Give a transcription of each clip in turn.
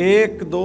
1 2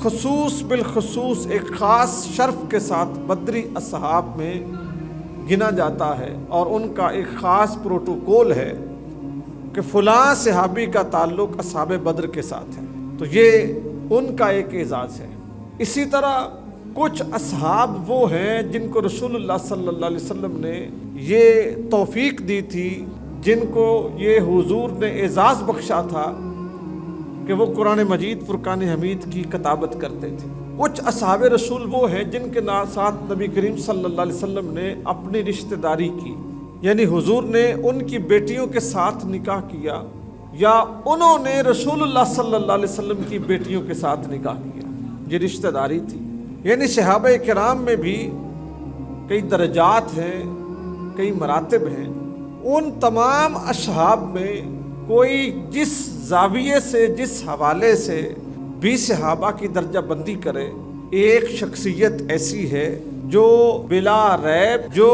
خصوص بالخصوص ایک خاص شرف کے ساتھ بدری اصحاب میں گنا جاتا ہے، اور ان کا ایک خاص پروٹوکول ہے کہ فلاں صحابی کا تعلق اصحاب بدر کے ساتھ ہے، تو یہ ان کا ایک اعزاز ہے۔ اسی طرح کچھ اصحاب وہ ہیں جن کو رسول اللہ صلی اللہ علیہ وسلم نے یہ توفیق دی تھی، جن کو یہ حضور نے اعزاز بخشا تھا کہ وہ قرآن مجید فرقان حمید کی کتابت کرتے تھے۔ کچھ اصحاب رسول وہ ہیں جن کے ساتھ نبی کریم صلی اللہ علیہ وسلم نے اپنی رشتہ داری کی، یعنی حضور نے ان کی بیٹیوں کے ساتھ نکاح کیا یا انہوں نے رسول اللہ صلی اللہ علیہ وسلم کی بیٹیوں کے ساتھ نکاح کیا، یہ رشتہ داری تھی۔ یعنی صحابہ کرام میں بھی کئی درجات ہیں، کئی مراتب ہیں۔ ان تمام اصحاب میں کوئی جس زاویے سے، جس حوالے سے بھی صحابہ کی درجہ بندی کرے، ایک شخصیت ایسی ہے جو بلا ریب، جو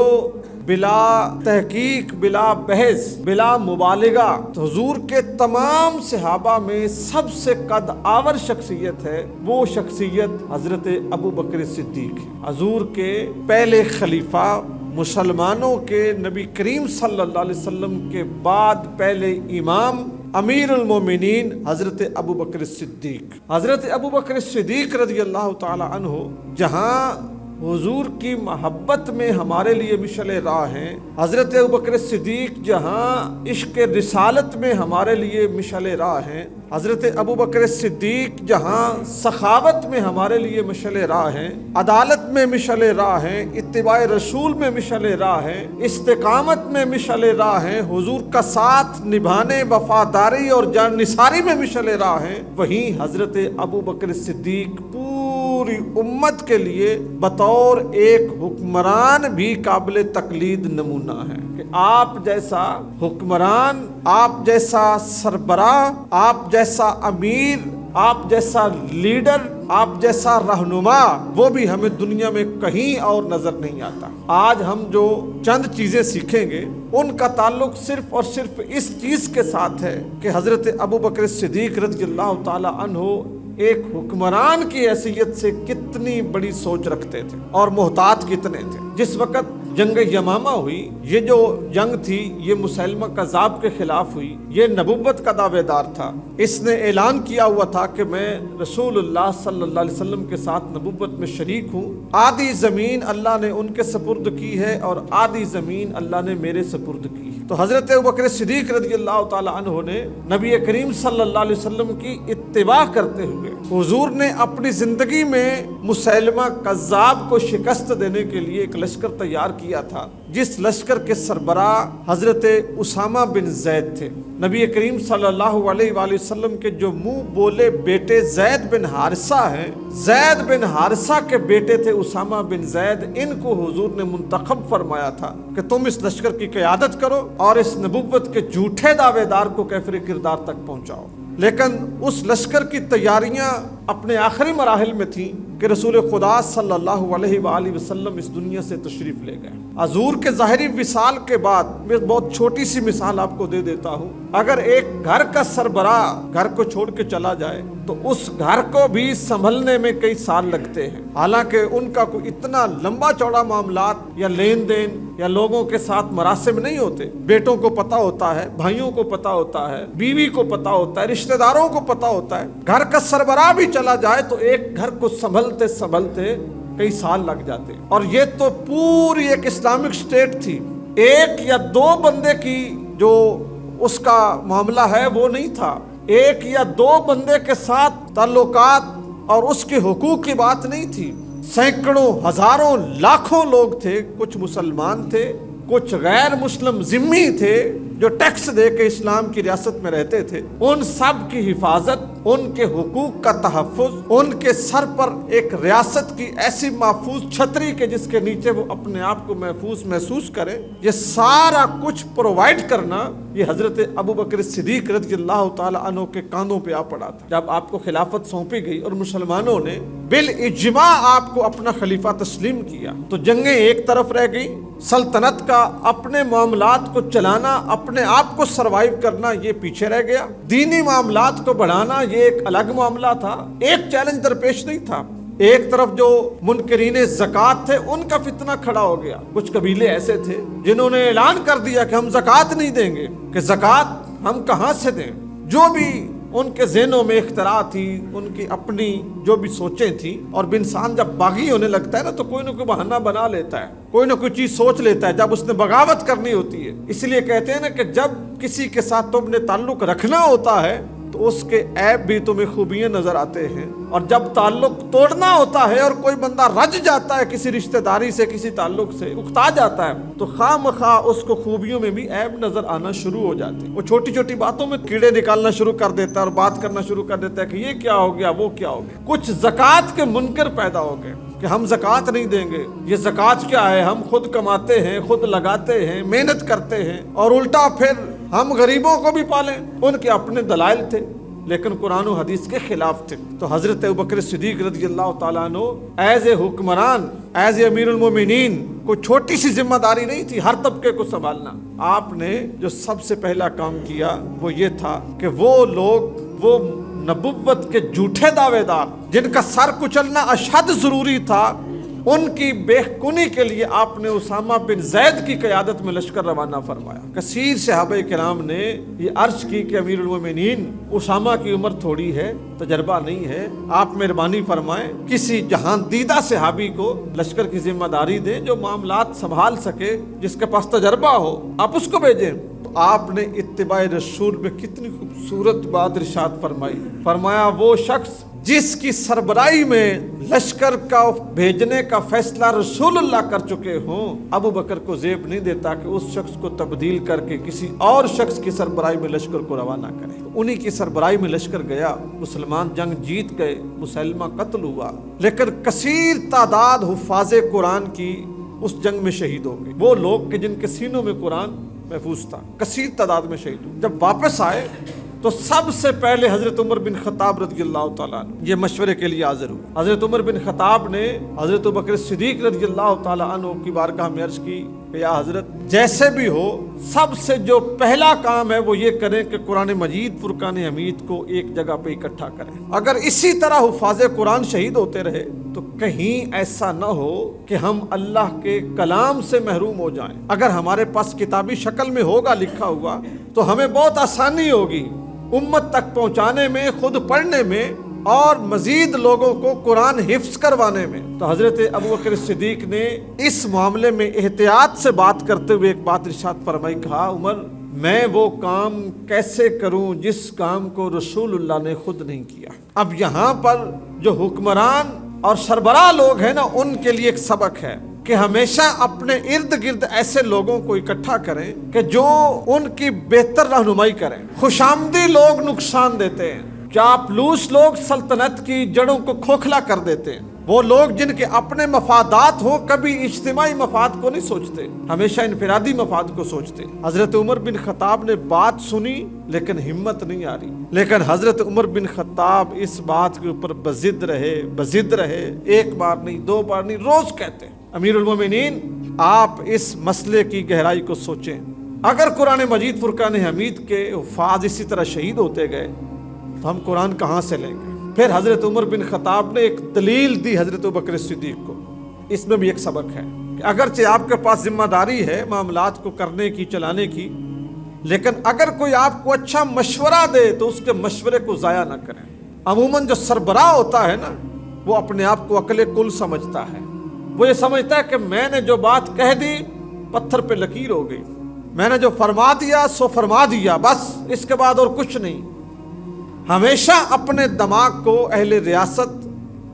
بلا تحقیق، بلا بحث، بلا مبالغہ حضور کے تمام صحابہ میں سب سے قد آور شخصیت ہے، وہ شخصیت حضرت ابو بکر صدیق ہے۔ حضور کے پہلے خلیفہ، مسلمانوں کے نبی کریم صلی اللہ علیہ وسلم کے بعد پہلے امام، امیر المومنین حضرت ابو بکر صدیق۔ حضرت ابو بکر صدیق رضی اللہ تعالی عنہ جہاں حضور کی محبت میں ہمارے لیے مشعل راہ ہیں، حضرت ابوبکر صدیق جہاں عشق رسالت میں ہمارے لیے مشعل راہ ہیں، حضرت ابوبکر صدیق جہاں سخاوت میں ہمارے لیے مشعل راہ ہیں، عدالت میں مشعل راہ ہیں، اتباع رسول میں مشعل راہ ہیں، استقامت میں مشعل راہ ہیں، حضور کا ساتھ نبھانے، وفاداری اور جان نثاری میں مشعل راہ ہیں، وہیں حضرت ابوبکر صدیق پوری امت کے لیے بطور ایک حکمران بھی قابل تقلید نمونہ ہے کہ آپ جیسا حکمران، آپ جیسا سربراہ، آپ جیسا امیر، آپ جیسا لیڈر، آپ جیسا رہنما وہ بھی ہمیں دنیا میں کہیں اور نظر نہیں آتا۔ آج ہم جو چند چیزیں سیکھیں گے ان کا تعلق صرف اور صرف اس چیز کے ساتھ ہے کہ حضرت ابوبکر صدیق رضی اللہ تعالی عنہ ایک حکمران کی حیثیت سے کتنی بڑی سوچ رکھتے تھے اور محتاط کتنے تھے۔ جس وقت جنگ یمامہ ہوئی، یہ جو جنگ تھی یہ مسیلمہ کذاب کے خلاف ہوئی، یہ نبوت کا دعوے دار تھا، اس نے اعلان کیا ہوا تھا کہ میں رسول اللہ صلی اللہ علیہ وسلم کے ساتھ نبوت میں شریک ہوں، آدھی زمین اللہ نے ان کے سپرد کی ہے اور آدھی زمین اللہ نے میرے سپرد کی ہے۔ تو حضرت ابوبکر صدیق رضی اللہ تعالی عنہ نے نبی کریم صلی اللہ علیہ وسلم کی اتباع کرتے ہوئے حضور نے اپنی زندگی میں مسیلمہ کذاب کو شکست دینے کے لیے ایک لشکر تیار کیا تھا، جس لشکر کے سربراہ حضرت اسامہ بن زید تھے۔ نبی کریم صلی اللہ علیہ وآلہ وسلم کے جو منہ بولے بیٹے زید بن حارثہ ہیں، زید بن حارثہ کے بیٹے تھے اسامہ بن زید، ان کو حضور نے منتخب فرمایا تھا کہ تم اس لشکر کی قیادت کرو اور اس نبوت کے جھوٹے دعوے دار کو کافر کردار تک پہنچاؤ۔ لیکن اس لشکر کی تیاریاں اپنے آخری مراحل میں تھیں کہ رسول خدا صلی اللہ علیہ وآلہ وسلم اس دنیا سے تشریف لے گئے۔ حضور کے ظاہری وصال کے بعد میں بہت چھوٹی سی مثال آپ کو دے دیتا ہوں، اگر ایک گھر کا سربراہ گھر کو چھوڑ کے چلا جائے تو اس گھر کو بھی سنبھلنے میں کئی سال لگتے ہیں، حالانکہ ان کا کوئی اتنا لمبا چوڑا معاملات یا لین دین یا لوگوں کے ساتھ مراسم نہیں ہوتے۔ بیٹوں کو پتہ ہوتا ہے، بھائیوں کو پتہ ہوتا ہے، بیوی کو پتہ ہوتا ہے، رشتہ داروں کو پتہ ہوتا ہے۔ گھر کا سربراہ بھی چلا جائے تو ایک گھر کو سنبھلتے کئی سال لگ جاتے، اور یہ تو پوری ایک اسلامک سٹیٹ تھی، ایک یا دو بندے کی جو اس کا معاملہ ہے وہ نہیں تھا، ایک یا دو بندے کے ساتھ تعلقات اور اس کے حقوق کی بات نہیں تھی، سینکڑوں، ہزاروں، لاکھوں لوگ تھے، کچھ مسلمان تھے، کچھ غیر مسلم ذمہ تھے جو ٹیکس دے کے اسلام کی ریاست میں رہتے تھے، ان سب کی حفاظت، ان کے حقوق کا تحفظ، ان کے سر پر ایک ریاست کی ایسی محفوظ چھتری کے جس کے نیچے وہ اپنے آپ کو محفوظ محسوس کرے، یہ سارا کچھ پرووائڈ کرنا یہ حضرت ابوبکر صدیق رضی اللہ تعالی عنہ کے کاندھوں پہ آ پڑا تھا۔ جب آپ کو خلافت سونپی گئی اور مسلمانوں نے بالاجماع آپ کو اپنا خلیفہ تسلیم کیا تو جنگیں ایک طرف رہ گئی، سلطنت کا اپنے معاملات کو چلانا، اپنے آپ کو سروائیو کرنا یہ پیچھے رہ گیا، دینی معاملات کو بڑھانا یہ ایک الگ معاملہ تھا، ایک چیلنج درپیش نہیں تھا۔ ایک طرف جو منکرین زکوٰۃ تھے ان کا فتنہ کھڑا ہو گیا، کچھ قبیلے ایسے تھے جنہوں نے اعلان کر دیا کہ ہم زکوٰۃ نہیں دیں گے، کہ زکوٰۃ ہم کہاں سے دیں۔ جو بھی ان کے ذہنوں میں اختراع تھی، ان کی اپنی جو بھی سوچیں تھیں، اور انسان جب باغی ہونے لگتا ہے نا تو کوئی نہ کوئی بہانہ بنا لیتا ہے، کوئی نہ کوئی چیز سوچ لیتا ہے جب اس نے بغاوت کرنی ہوتی ہے۔ اس لیے کہتے ہیں نا کہ جب کسی کے ساتھ تم نے تعلق رکھنا ہوتا ہے تو اس کے عیب بھی تمہیں خوبیاں نظر آتے ہیں، اور جب تعلق توڑنا ہوتا ہے اور کوئی بندہ رج جاتا ہے کسی رشتہ داری سے، کسی تعلق سے اکتا جاتا ہے، تو خواہ مخواہ اس کو خوبیوں میں بھی عیب نظر آنا شروع ہو جاتے ہیں۔ وہ چھوٹی چھوٹی باتوں میں کیڑے نکالنا شروع کر دیتا ہے اور بات کرنا شروع کر دیتا ہے کہ یہ کیا ہو گیا، وہ کیا ہو گیا۔ کچھ زکوٰۃ کے منکر پیدا ہو گئے کہ ہم زکوٰۃ نہیں دیں گے، یہ زکوٰۃ کیا ہے، ہم خود کماتے ہیں، خود لگاتے ہیں، محنت کرتے ہیں، اور الٹا پھر ہم غریبوں کو بھی پالیں۔ ان کے اپنے دلائل تھے لیکن قرآن و حدیث کے خلاف تھے۔ تو حضرت ابوبکر صدیق رضی اللہ تعالیٰ عنہ ایز اے حکمران، ایز اے امیر المومنین، کوئی چھوٹی سی ذمہ داری نہیں تھی ہر طبقے کو سنبھالنا۔ آپ نے جو سب سے پہلا کام کیا وہ یہ تھا کہ وہ لوگ، وہ نبوت کے جھوٹے دعوے دار جن کا سر کچلنا اشد ضروری تھا، ان کی بے کنی کے لیے آپ نے اسامہ بن زید کی قیادت میں لشکر روانہ فرمایا۔ کثیر صحابہ کرام نے یہ عرض کی کہ امیر المومنین، اسامہ کی عمر تھوڑی ہے، تجربہ نہیں ہے، آپ مہربانی فرمائیں کسی جہان دیدہ صحابی کو لشکر کی ذمہ داری دیں جو معاملات سنبھال سکے، جس کے پاس تجربہ ہو، آپ اس کو بھیجیں۔ تو آپ نے اتباع رسول میں کتنی خوبصورت بات ارشاد فرمائی، فرمایا وہ شخص جس کی سربراہی میں لشکر کا بھیجنے کا فیصلہ رسول اللہ کر چکے ہوں، ابو بکر کو زیب نہیں دیتا کہ اس شخص کو تبدیل کر کے کسی اور شخص کی سربراہی میں لشکر کو روانہ کرے۔ انہی کی سربراہی میں لشکر گیا، مسلمان جنگ جیت گئے، مسلمہ قتل ہوا، لیکن کثیر تعداد حفاظ قرآن کی اس جنگ میں شہید ہو گئے۔ وہ لوگ کہ جن کے سینوں میں قرآن محفوظ تھا، کثیر تعداد میں شہید ہوئے۔ جب واپس آئے تو سب سے پہلے حضرت عمر بن خطاب رضی اللہ تعالیٰ عنہ یہ مشورے کے لیے حاضر ہوئے۔ حضرت عمر بن خطاب نے حضرت ابوبکر صدیق رضی اللہ تعالیٰ عنہ کی بارگاہ میں عرض کی کہ یا حضرت، جیسے بھی ہو سب سے جو پہلا کام ہے وہ یہ کریں کہ قرآن مجید فرقان حمید کو ایک جگہ پہ اکٹھا کریں۔ اگر اسی طرح حفاظ قرآن شہید ہوتے رہے تو کہیں ایسا نہ ہو کہ ہم اللہ کے کلام سے محروم ہو جائیں۔ اگر ہمارے پاس کتابی شکل میں ہوگا لکھا ہوا تو ہمیں بہت آسانی ہوگی امت تک پہنچانے میں، خود پڑھنے میں، اور مزید لوگوں کو قرآن حفظ کروانے میں۔ تو حضرت ابوبکر صدیق نے اس معاملے میں احتیاط سے بات کرتے ہوئے ایک بات ارشاد فرمائی، کہا عمر، میں وہ کام کیسے کروں جس کام کو رسول اللہ نے خود نہیں کیا۔ اب یہاں پر جو حکمران اور سربراہ لوگ ہیں نا، ان کے لیے ایک سبق ہے کہ ہمیشہ اپنے ارد گرد ایسے لوگوں کو اکٹھا کریں کہ جو ان کی بہتر رہنمائی کریں۔ خوش آمدی لوگ نقصان دیتے ہیں، چاپلوس لوگ سلطنت کی جڑوں کو کھوکھلا کر دیتے ہیں۔ وہ لوگ جن کے اپنے مفادات ہوں کبھی اجتماعی مفاد کو نہیں سوچتے، ہمیشہ انفرادی مفاد کو سوچتے۔ حضرت عمر بن خطاب نے بات سنی لیکن ہمت نہیں آ رہی، لیکن حضرت عمر بن خطاب اس بات کے اوپر بضد رہے، ایک بار نہیں، دو بار نہیں، روز کہتے ہیں امیر المومنین آپ اس مسئلے کی گہرائی کو سوچیں۔ اگر قرآن مجید فرقان حمید کے حفاظ اسی طرح شہید ہوتے گئے تو ہم قرآن کہاں سے لیں گے؟ پھر حضرت عمر بن خطاب نے ایک دلیل دی حضرت ابوبکر صدیق کو۔ اس میں بھی ایک سبق ہے کہ اگرچہ آپ کے پاس ذمہ داری ہے معاملات کو کرنے کی، چلانے کی، لیکن اگر کوئی آپ کو اچھا مشورہ دے تو اس کے مشورے کو ضائع نہ کریں۔ عموماً جو سربراہ ہوتا ہے نا، وہ اپنے آپ کو عقل کل سمجھتا ہے۔ وہ یہ سمجھتا ہے کہ میں نے جو بات کہہ دی پتھر پہ لکیر ہو گئی، میں نے جو فرما دیا سو فرما دیا، بس اس کے بعد اور کچھ نہیں۔ ہمیشہ اپنے دماغ کو اہل ریاست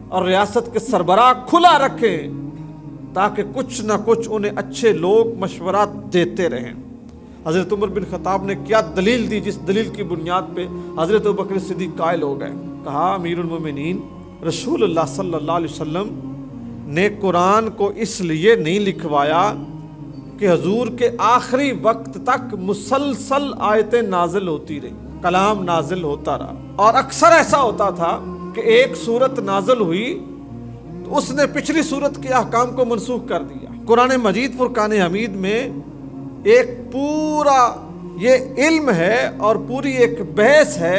اور ریاست کے سربراہ کھلا رکھیں تاکہ کچھ نہ کچھ انہیں اچھے لوگ مشورہ دیتے رہیں۔ حضرت عمر بن خطاب نے کیا دلیل دی، جس دلیل کی بنیاد پہ حضرت ابوبکر صدیق قائل ہو گئے۔ کہا امیر المومنین، رسول اللہ صلی اللہ علیہ وسلم نے قرآن کو اس لیے نہیں لکھوایا کہ حضور کے آخری وقت تک مسلسل آیتیں نازل ہوتی رہی، کلام نازل ہوتا رہا، اور اکثر ایسا ہوتا تھا کہ ایک سورت نازل ہوئی تو اس نے پچھلی سورت کے احکام کو منسوخ کر دیا۔ قرآن مجید فرقان حمید میں ایک پورا یہ علم ہے اور پوری ایک بحث ہے